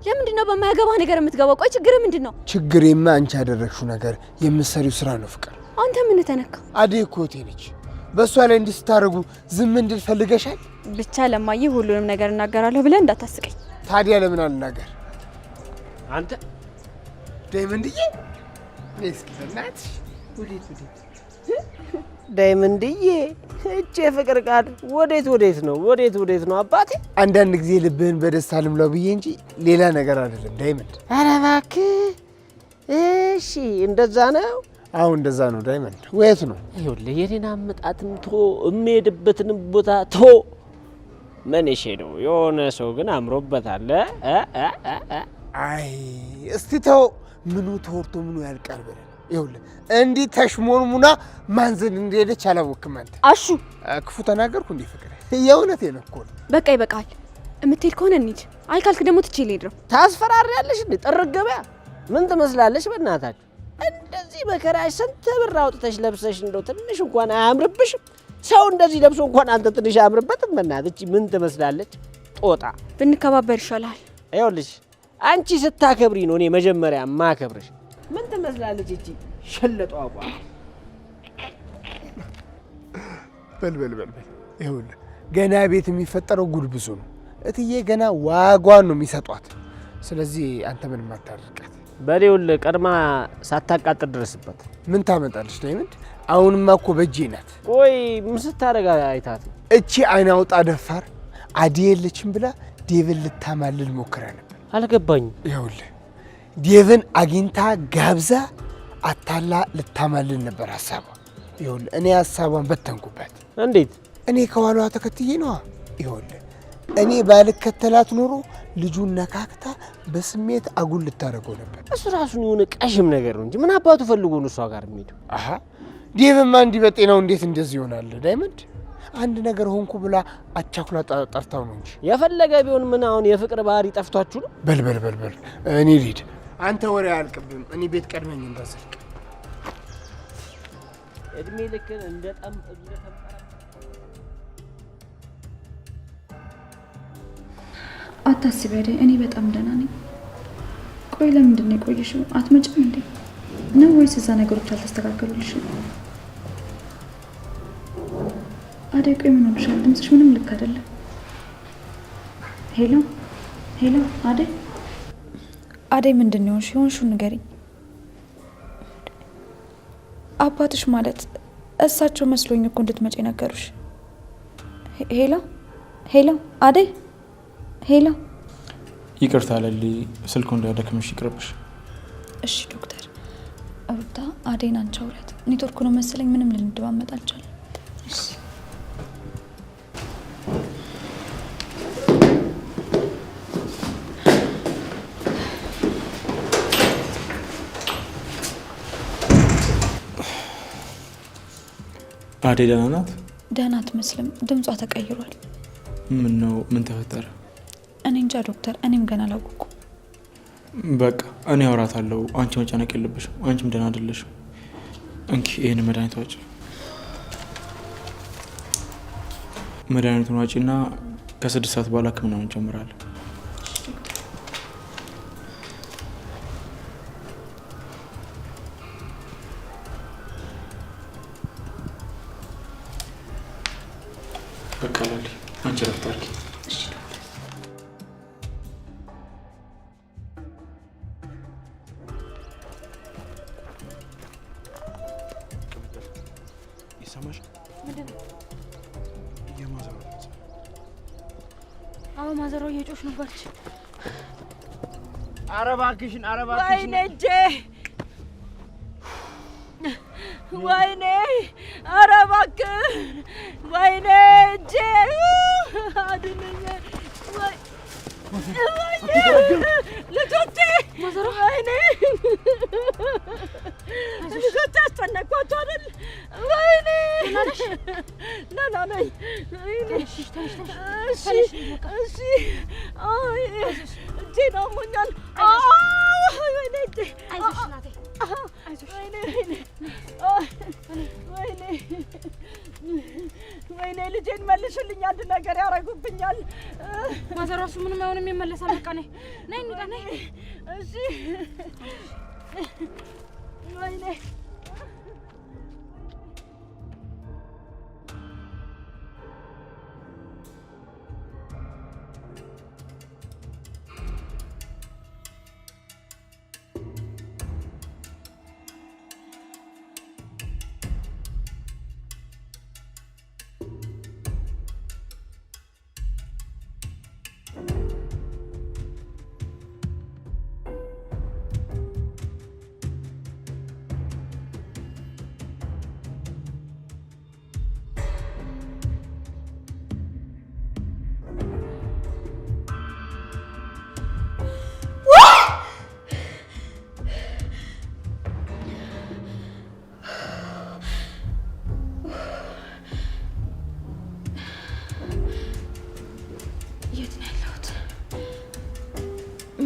ለምንድን ነው በማያገባ ነገር የምትገባው? ቆይ ችግር ምንድን ነው? ችግሬማ አንቺ ያደረግሽው ነገር የምትሰሪው ስራ ነው ፍቅር። አንተ ምን ተነካ? አደይ እኮ እህቴ ነች። በእሷ ላይ እንዲህ ስታደርጉ ዝም እንድል ፈልገሻል? ብቻ ለማየ ሁሉንም ነገር እናገራለሁ ብለህ እንዳታስቀኝ። ታዲያ ለምን አልናገር? አንተ ዳይመንድዬ እስኪ በእናትሽ ወዴት ዳይመንድዬ፣ እጄ ፍቅር ቃል ወዴት ነው? ወዴት ነው አባቴ? አንዳንድ ጊዜ ልብህን በደስታ ልምላው ብዬ እንጂ ሌላ ነገር አይደለም ዳይመንድ። ኧረ እባክህ። እሺ እንደዛ ነው? አዎ እንደዛ ነው ዳይመንድ። ወየት ነው? ይኸውልህ የኔን አመጣጥም ቶ የምሄድበትንም ቦታ ቶ መንሼ ነው። የሆነ ሰው ግን አምሮበታል። አይ እስቲ ተው። ምኑ ተወርቶ ምኑ ያልቃል ብለህ ይኸውልህ እንዲህ ተሽሞንሙና ማንዘን እንደሄደች አላወቅም አንተ። አሹ ክፉ ተናገርኩ እንዴ ፍቅር? የእውነቴን እኮ ነው። በቃ ይበቃል። የምትሄድ ከሆነ እንሂድ። አይ ካልክ ደግሞ ትቼ ልሄድ ነው። ታስፈራሪያለሽ እንዴ? ጥርግ ገበያ ምን ትመስላለሽ? በእናታችሁ እንደዚህ በከራሽ ስንት ብር አውጥተሽ ለብሰሽ እንደው ትንሽ እንኳን አያምርብሽም? ሰው እንደዚህ ለብሶ እንኳን አንተ ትንሽ አያምርበትም? በእናትሽ ምን ትመስላለች? ጦጣ። ብንከባበር ይሻላል። ይኸውልሽ አንቺ ስታከብሪ ነው እኔ መጀመሪያ ማከብርሽ። ምን ትመስላለች እቺ ሸለጧ አቋም? በል ይኸውልህ ገና ቤት የሚፈጠረው ጉድ ብዙ ነው። እትዬ ገና ዋጓን ነው የሚሰጧት። ስለዚህ አንተ ምንም አታርቃት። በሌውል ቀድማ ሳታቃጥል ድረስበት። ምን ታመጣለች ዳይመንድ? አሁንማ እኮ በእጄ ናት። ቆይ ምን ስታደርግ አይታት? እቺ አይን አውጣ ደፋር አደይ የለችም ብላ ዴቭን ልታማልል ሞክራ ነበር። አልገባኝም። ይኸውልህ ዴቭን አግኝታ ጋብዛ አታላ ልታማልል ነበር ሀሳቧ። ይኸውልህ እኔ ሀሳቧን በተንኩበት። እንዴት? እኔ ከኋላዋ ተከትዬ ነዋ። ይኸውልህ እኔ ባልከተላት ኖሮ ልጁን ነካክታ በስሜት አጉል ልታደርገው ነበር። እሱ ራሱን የሆነ ቀሽም ነገር ነው እንጂ ምን አባቱ ፈልጎ ነው እሷ ጋር የሚሄደው? አሃ ዴቭማ እንዲህ በጤናው እንዴት እንደዚህ ይሆናል ዳይመንድ? አንድ ነገር ሆንኩ ብላ አቻኩላ ጠርታው ነው እንጂ። የፈለገ ቢሆን ምን አሁን የፍቅር ባህሪ ጠፍቷችሁ ነው? በል እኔ ልሂድ። አንተ ወሬ አያልቅብም። እኔ ቤት ቀድመኝ እንዳዘልቅ። እድሜ ልክን እንደ አታስቢ አይደል? እኔ በጣም ደህና ነኝ። ቆይ ለምንድን ነው የቆየሽው? አትመጭም እንዴ ነው ወይስ እዛ ነገሮች አልተስተካከሉልሽም? አደይ ቆይ ምን ሆነሻል? ድምፅሽ ምንም ልክ አይደለም። ሄሎ አደይ ምንድን ነው የሆንሽው? ንገሪኝ። አባትሽ ማለት እሳቸው መስሎኝ እኮ እንድትመጪ ነገሩሽ። ሄሎ አደይ ሄሎ። ይቅርታ ለሊ፣ ስልኩ እንዳያደክምሽ ይቅርብሽ። እሺ ዶክተር። ሩታ አደይን አንቺ አውሪያት። ኔትወርኩ ነው መሰለኝ ምንም ልንደማመጥ አልቻለም። እሺ አደይ ደህና ናት? ደህና አትመስልም። ድምጿ ተቀይሯል። ምን ነው? ምን ተፈጠረ? እኔ እንጃ ዶክተር፣ እኔም ገና አላወኩም። በቃ እኔ አወራታለሁ። አንቺ መጨነቅ የለብሽም። አንቺም ደህና አይደለሽም። እንኪ ይህን መድኃኒት ዋጭ። መድኃኒቱን ዋጪና ከ6 ሰዓት በኋላ ሕክምናውን እንጀምራለን። በቃ ላሊ አንቺ ረፍት አድርጊ። ይሰማሽ? አዎ ማዘሯ እየጮሽ ነበረች። ኧረ እባክሽን ወይኔ እጄ ወይኔ ኧረ እባክህ ወይኔ እጄ አድነኝ ልጆቼ ወይኔ ልጆቼ አስጨነቅኳቸው አይደል ወይኔ ደህና ነኝ እሺ እጄን አሞኛል ወይኔ እጄ አይዞሽ እናቴ ወይኔ ልጄን መልሽልኝ አንድ ነገር ያረጉብኛል ማዘር እሱ ምንም አይሆንም ይመለሳል በቃ ነይ እንውጣ ነይ እሺ ወይኔ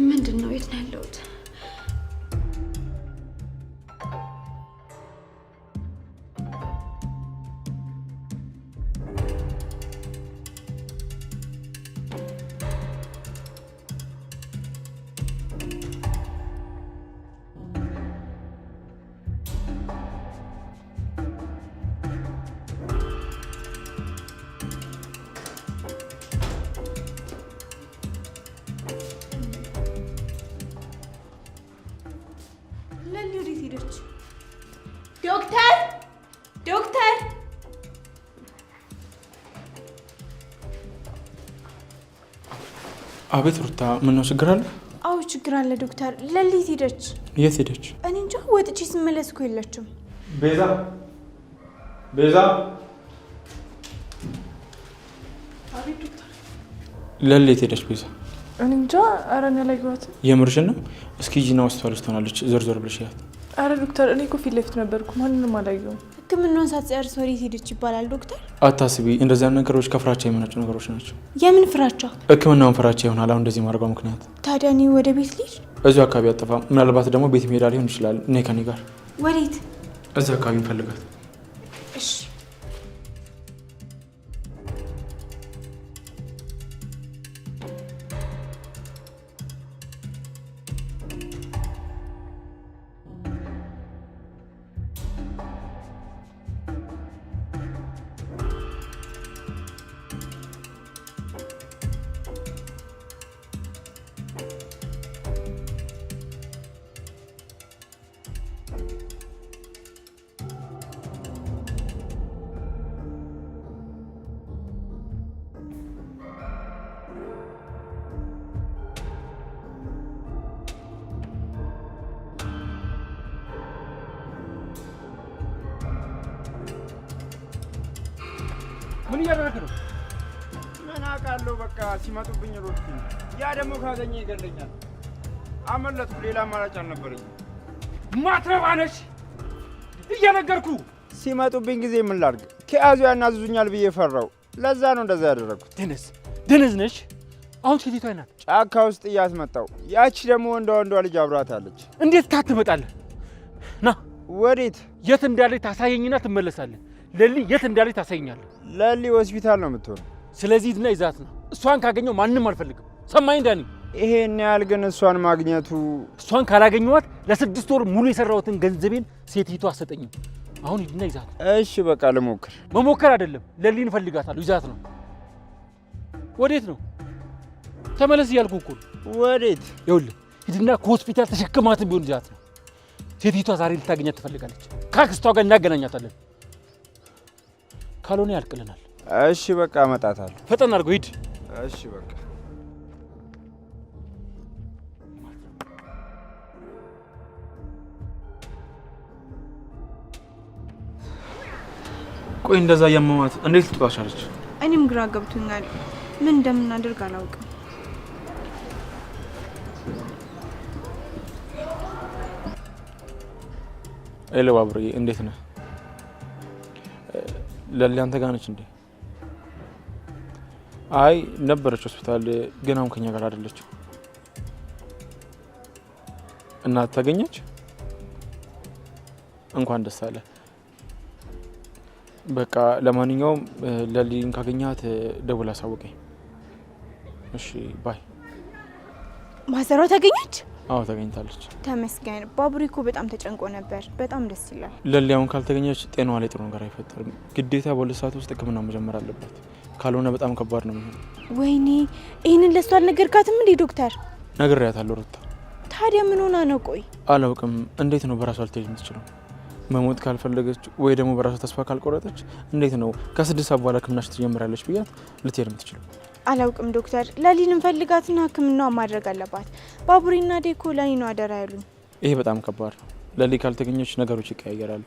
ምንድነው? የት ነው ያለሁት? ዶክተር አቤት ሩታ፣ ምነው ችግር አለ? አዎ ችግር አለ ዶክተር። ለሊት ሄደች። የት ሄደች? እኔ እንጃ፣ ወጥቼ ስመለስ እኮ የለችም። ቤዛ አቤት ዶክተር። ለሊት ሄደች ቤዛ? እኔ እንጃ። ኧረ እኔ አላየኋትም። የምርሽን ነው? እስኪ ሂጂና ሆስፒታል ውስጥ ትሆናለች። ዞር ብለሽ ያት። ኧረ ዶክተር፣ እኔ እኮ ፊት ለፊት ነበርኩ፣ ማንንም አላየሁም። ሕክምናውን ሳትጨርስ ወዴት ሄደች ይባላል ዶክተር? አታስቢ፣ እንደዚያ ነገሮች ከፍራቻ የመነጩ ነገሮች ናቸው። የምን ፍራቻ? ሕክምናውን ፍራቻ ይሆናል አሁን እንደዚህ ማድረጓ ምክንያት። ታዲያ እኔ ወደ ቤት ልሂድ? እዚሁ አካባቢ አጠፋም። ምናልባት ደግሞ ቤት መሄዳ ሊሆን ይችላል። እኔ ከኔ ጋር። ወዴት? እዚሁ አካባቢ እንፈልጋት። እሺ ምን እያደረክ ነው? ምን አውቃለሁ። በቃ ሲመጡብኝ ሮጥኩኝ። ያ ደግሞ ካገኘ ይገለኛል። አመለጥኩ። ሌላ አማራጭ አልነበረኝም። ማትረባ ነሽ እየነገርኩ። ሲመጡብኝ ጊዜ ምን ላድርግ? ከያዙ ያናዝዙኛል ብዬ ፈራው። ለዛ ነው እንደዛ ያደረኩት። ደነዝ ነሽ። አሁን ሴቲቷ ናት። ጫካ ውስጥ እያስመጣው። ያቺ ደግሞ ወንዷ ልጅ አብራታለች። እንዴት ታትመጣለህ? ና ወዴት? የት እንዳለች ታሳየኝና ትመለሳለህ። ለሊ የት እንዳለች ታሳየኛለህ። ለሊ ሆስፒታል ነው የምትሆነው። ስለዚህ ድና ይዛት ነው። እሷን ካገኘው ማንንም አልፈልግም። ሰማኝ ዳኒ? ይሄን ያህል ግን እሷን ማግኘቱ። እሷን ካላገኘኋት ለ6 ወር ሙሉ የሰራሁትን ገንዘቤን ሴቲቱ አሰጠኝም። አሁን ሂድና ይዛት። እሺ በቃ ልሞክር። መሞከር አይደለም፣ ለሊን እፈልጋታለሁ። ይዛት ነው። ወዴት ነው? ተመለስ እያልኩ እኮ። ወዴት? ይኸውልህ ሂድና ከሆስፒታል ተሸክማት ቢሆን ይዛት ነው። ሴቲቷ ዛሬ ልታገኛት ትፈልጋለች። ከአክስቷ ጋር እናገናኛታለን። ካልሆነ ያልቅልናል። እሺ በቃ እመጣታለሁ። ፈጠን አድርገው ሂድ። እሺ በቃ ቆይ እንደዛ ያመማት እንዴት ልትወጣ ቻለች? እኔም ግራ ገብቶኛል። ምን እንደምናደርግ አላውቅም። ኤሎ ባቡሬ እንዴት ነህ? ለሊ አንተ ጋር ነች እንዴ? አይ ነበረች ሆስፒታል፣ ግን አሁን ከኛ ጋር አይደለችም። እና ታገኘች? እንኳን ደስ አለ። በቃ ለማንኛውም ለሊን ካገኛት ደውል አሳውቀኝ። እሺ ባይ። ማዘሯ ታገኘች? አዎ ተገኝታለች። ተመስገን። ባቡሬ እኮ በጣም ተጨንቆ ነበር። በጣም ደስ ይላል። ለሊ አሁን ካልተገኘች ጤናዋ ላይ ጥሩ ነገር አይፈጠርም። ግዴታ በሁለት ሰዓት ውስጥ ሕክምና መጀመር አለባት። ካልሆነ በጣም ከባድ ነው የሚሆነው። ወይኔ ይህንን ለሷ አልነገርካትም እንዴ ዶክተር? ነግሬያታለሁ ሩታ። ታዲያ ምን ሆና ነው? ቆይ አላውቅም። እንዴት ነው በራሷ ልትሄድ የምትችለው? መሞት ካልፈለገች ወይ ደግሞ በራሷ ተስፋ ካልቆረጠች እንዴት ነው ከ6 ሰዓት በኋላ ሕክምናሽ ትጀምራለች ብያት ልትሄድ የምትችለው? አላውቅም ዶክተር። ለሊን እንፈልጋትና ሕክምናዋን ማድረግ አለባት። ባቡሬና ዴኮ ለኔ ነው አደራ ያሉኝ። ይሄ በጣም ከባድ ነው። ለሊ ካልተገኘች ነገሮች ይቀያየራሉ።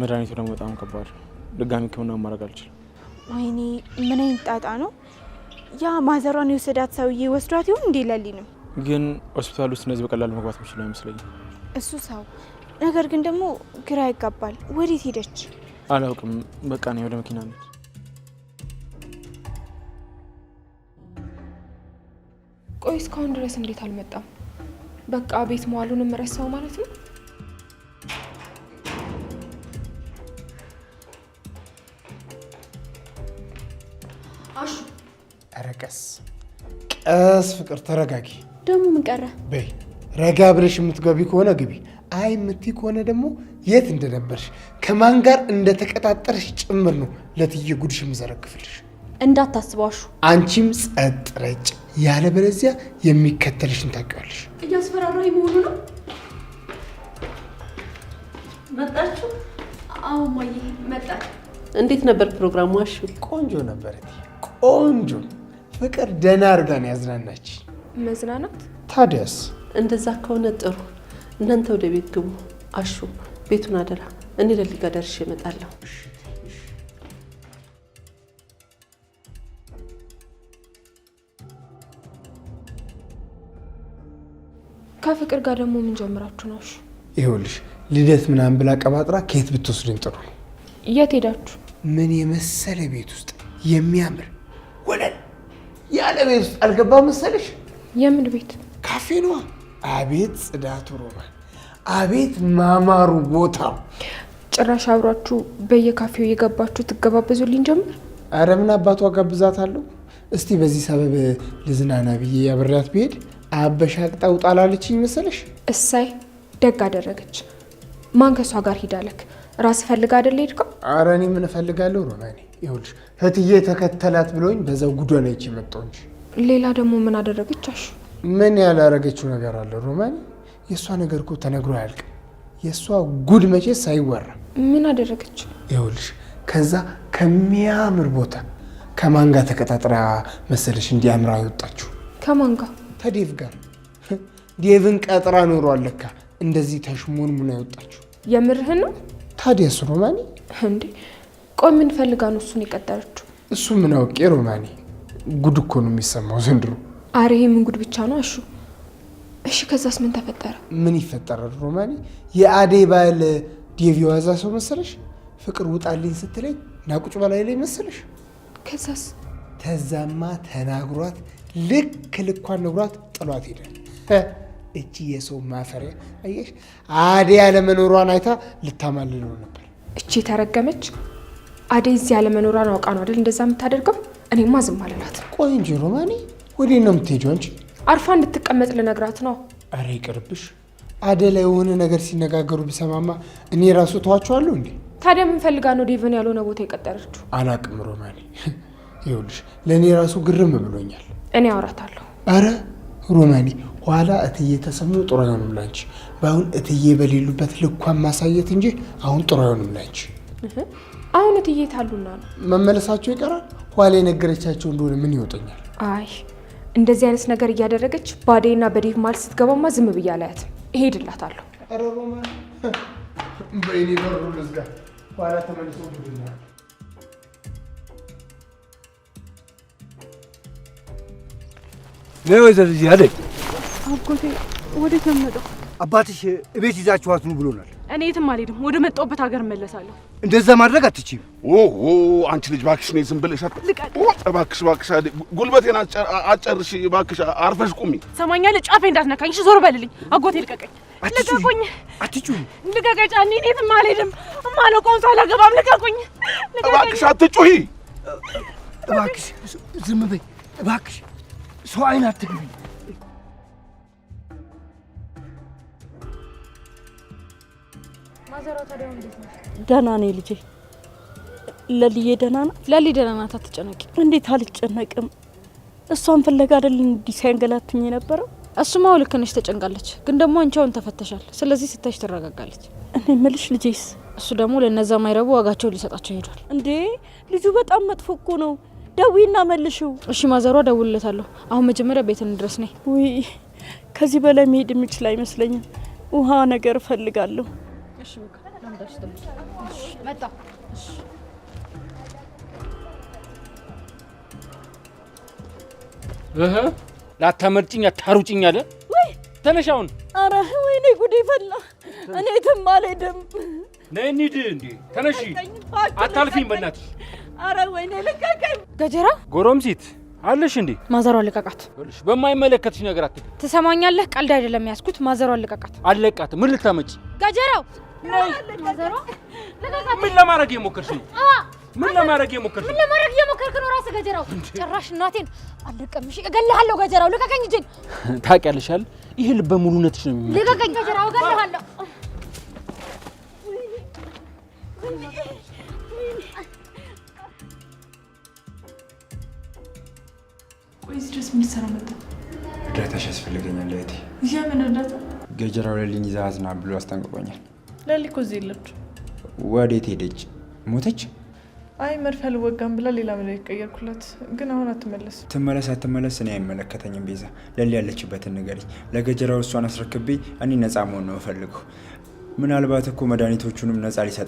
መድኃኒቱ ደግሞ በጣም ከባድ ነው። ድጋሚ ሕክምና ማድረግ አልችልም። ወይኔ ምን አይነት ጣጣ ነው? ያ ማዘሯን የወሰዳት ሰውዬ ወስዷት ይሆን እንዴ? ለሊንም ግን ሆስፒታል ውስጥ እነዚህ በቀላሉ መግባት የሚችል አይመስለኝም። እሱ ሰው ነገር ግን ደግሞ ግራ ይጋባል። ወዴት ሄደች? አላውቅም። በቃ ነው ወደ መኪና ነች። ቆይ እስካሁን ድረስ እንዴት አልመጣም? በቃ ቤት መዋሉንም ረሳው ማለት ነው። አሹ ኧረ ቀስ ቀስ ፍቅር ተረጋጊ። ደግሞ ምን ቀረ? በይ ረጋ ብለሽ የምትገቢ ከሆነ ግቢ። አይ የምትይ ከሆነ ደግሞ የት እንደነበርሽ ከማን ጋር እንደተቀጣጠርሽ ጭምር ነው ለትዬ ጉድሽ የምዘረግፍልሽ። እንዳታስበው አሹ። አንቺም ጸጥ ረጭ፣ ያለበለዚያ የሚከተልሽን ታውቂዋለሽ። እያስፈራራኝ መሆኑ ነው። መጣችሁ? አዎ ማዬ መጣ። እንዴት ነበር ፕሮግራሙ? አሹ ቆንጆ ነበር። ቆንጆ ፍቅር ደህና አድርጋ ነው ያዝናናች። መዝናናት? ታዲያስ? እንደዛ ከሆነ ጥሩ። እናንተ ወደ ቤት ግቡ። አሹ ቤቱን አደራ። እኔ ለሊ ጋር ደርሼ እመጣለሁ። ከፍቅር ጋር ደግሞ ምን ጀምራችሁ ነው? እሺ ይኸውልሽ ልደት ምናምን ብላ ቀባጥራ ከየት ብትወስድን ጥሩ ነው? የት ሄዳችሁ? ምን የመሰለ ቤት ውስጥ የሚያምር ወለል ያለ ቤት ውስጥ አልገባ መሰለሽ? የምን ቤት? ካፌ ነዋ። አቤት ጽዳቱ ሮማን፣ አቤት ማማሩ ቦታው። ጭራሽ አብሯችሁ በየካፌው እየገባችሁ ትገባበዙልኝ ጀምር። አረ ምን አባቷ ጋብዛታለሁ። እስቲ በዚህ ሰበብ ልዝናና ብዬ አብሬያት ብሄድ አበሻቅጣ ውጣ ላለችኝ መሰለሽ? እሳይ ደግ አደረገች። ማን ከሷ ጋር ሂዳለክ? ራስ ፈልጋ አይደል ሄድከው? አረ እኔ ምን እፈልጋለሁ ሮማኔ። ይኸውልሽ እህትዬ ተከተላት ብሎኝ በዛው ጉዷን አይቼ መጣሁ እንጂ። ሌላ ደግሞ ምን አደረገች? አሹ ምን ያላረገችው ነገር አለ ሮማኔ? የእሷ ነገር እኮ ተነግሮ አያልቅም። የእሷ ጉድ መቼስ አይወራ። ምን አደረገች? ይኸውልሽ ከዛ ከሚያምር ቦታ ከማን ጋር ተቀጣጥራ መሰለሽ እንዲያምራ ይወጣችሁ? ከማን ጋር? ከዴቭ ጋር። ዴቭን ቀጥራ ኖሯል ለካ እንደዚህ ተሽሞን ምን አይወጣችሁ? የምርህን ነው? ታዲያስ ሮማኔ? እንዴ ቆይ ምን ፈልጋ ነው እሱን የቀጠረችው? እሱ ምን አውቄ ሮማኔ። ጉድ እኮ ነው የሚሰማው ዘንድሮ። አረ ይሄ ምን ጉድ ብቻ ነው አሹ። እሺ ከዛስ ምን ተፈጠረ? ምን ይፈጠራል ሮማኔ? የአደይ ባል ዴቭ የዋዛ ሰው መሰለሽ? ፍቅር ውጣልኝ ስትለኝ ናቁጭ በላይ ላይ መሰለሽ? ከዛስ? ተዛማ ተናግሯት ልክ ልኳን ነግሯት ጥሏት ሄደ። እቺ የሰው ማፈሪያ አየሽ፣ አደይ ያለመኖሯን አይታ ልታማልለው ነበር። እቺ ተረገመች። አደይ እዚህ ያለመኖሯን አውቃ ነው አይደል እንደዛ የምታደርገው? እኔማ ዝም አልላት። ቆይ እንጂ ሮማኔ ወዴት ነው የምትሄጂው አንቺ? አርፋ እንድትቀመጥ ልነግራት ነው። አረ ይቅርብሽ። አደይ ላይ የሆነ ነገር ሲነጋገሩ ብሰማማ እኔ ራሱ ተዋቸዋለሁ እንዴ? ታዲያ ምን ፈልጋ ነው ዴቭን ያልሆነ ቦታ የቀጠረችው? አላቅም ሮማኔ። ይኸውልሽ ለእኔ ራሱ ግርም ብሎኛል። እኔ አውራታለሁ። አረ ሮማኔ ኋላ እትዬ ተሰሙ ጥሩ አይሆንም ላንቺ። በአሁን እትዬ በሌሉበት ልኳን ማሳየት እንጂ አሁን ጥሩ አይሆንም ላንቺ። አሁን እትዬ ታሉና ነው መመለሳቸው ይቀራል። ኋላ የነገረቻቸው እንደሆነ ምን ይወጠኛል? አይ እንደዚህ አይነት ነገር እያደረገች በአደይና በዴቭ ማለት ስትገባማ ዝም ብዬ አላያትም። እሄድላታለሁ። አረ ሮማኔ በእኔ በሩ ልዝጋ። ኋላ ተመልሶ ብድና ነይ ወይዘሮ ልጅ አደይ። አጎቴ ወዴት ነው የምመጣው? አባትሽ እቤት ይዛችኋት ኑ ብሎናል። እኔ የትም አልሄድም። ወደ መጣሁበት ሀገር እመለሳለሁ። እንደዛ ማድረግ አትችይም። አንቺ ልጅ እባክሽ ነይ፣ ዝም ብለሽ እባክሽ አደይ፣ ጉልበቴን አጨርሽ እባክሽ፣ አርፈሽ ቁሚ። ሰማኛለህ? ጫፌ እንዳትነካኝ እሺ? ዞር በልልኝ። አጎቴ ልቀቀኝ፣ ልቀቁኝ፣ አትጩሂ። ልቀቀኝ ጫኔ። እኔ የትም አልሄድም። እማለቀውን ሰው አላገባም። ልቀቁኝ፣ እባክሽ አትጩሂ። እባክሽ ዝም በይ እባክሽ፣ ሰው አይን አትግቢ። ደህና ነኝ ልጄ። ለልዬ ደህና ናት? ለሊ ደህና ናት፣ አትጨነቂ። እንዴት አልጨነቅም? እሷን ፍለጋ አይደል እንዲህ ሲያንገላቱኝ የነበረው? እሱማ ልክ ነሽ፣ ተጨንቃለች። ግን ደግሞ አንቺ አሁን ተፈተሻል። ስለዚህ ስታሽ ትረጋጋለች። እኔ የምልሽ ልጄስ? እሱ ደግሞ ለነዛ ማይረቡ ዋጋቸውን ሊሰጣቸው ሄዷል። እንዴ ልጁ በጣም መጥፎ እኮ ነው። ደዊና መልሽው። እሺ ማዘሯ፣ ደውልለታለሁ። አሁን መጀመሪያ ቤት እንድረስ ነኝ። ውይ ከዚህ በላይ መሄድ የምችል አይመስለኝም። ውሃ ነገር እፈልጋለሁ። እሺ በቃ ለምዳሽ ተመሽ። እሺ መጣ። እሺ ላታመርጭኝ አታሩጭኝ አለ። ወይ ተነሽ አሁን። አረ ወይኔ ጉዴ ፈላ። እኔ የትም አልሄድም። ነይ እንሂድ። እንዴ ተነሺ፣ አታልፊኝ በእናትሽ። አረ ወይኔ ልቀቀኝ። ገጀራ ጎረምሲት አለሽ እንዴ? ማዘሯ ልቀቃት። በማይመለከትሽ ነገር አትገቢ። ትሰማኛለህ? ቀልድ አይደለም ያዝኩት። ማዘሯ ልቀቃት። አለቃት። ምን ልታመጪ? ገጀራው ማዘሯ ልቀቃት። ምን ለማድረግ የሞከርሽ ነው? ምን ለማድረግ የሞከርሽ? ምን ለማድረግ የሞከርክ ነው? ራስህ ገጀራው። ጭራሽ እናቴን አልለቀምሽ፣ እገልሃለሁ። ገጀራው ልቀቀኝ እጄን። ታውቂያለሽ አይደል? ይሄ ልበ ሙሉነትሽ ነው የሚመጣው። ልቀቀኝ ገጀራው፣ እገልሃለሁ። ቆይ እዚህ ድረስ ምን ልትሰራ መጣ? እርዳታሽ ያስፈልገኛል እህቴ። የምን እርዳታ? ገጀራው ለሊን ይዛ አዝና ብሎ አስጠንቅቆኛል። ለሊ እኮ እዚህ የለችም። ወዴት ሄደች? ሞተች? አይ መርፌ አልወጋም ብላ ሌላ መድኃኒት ቀየርኩላት፣ ግን አሁን አትመለስም። ትመለስ አትመለስ እኔ አይመለከተኝም። ቤዛ ለሊ ያለችበትን ንገሪኝ። ለገጀራው እሷን አስረክቤ እኔ ነፃ መሆን ነው እፈልገው። ምናልባት እኮ መድኃኒቶቹንም ነፃ ሊሰጣ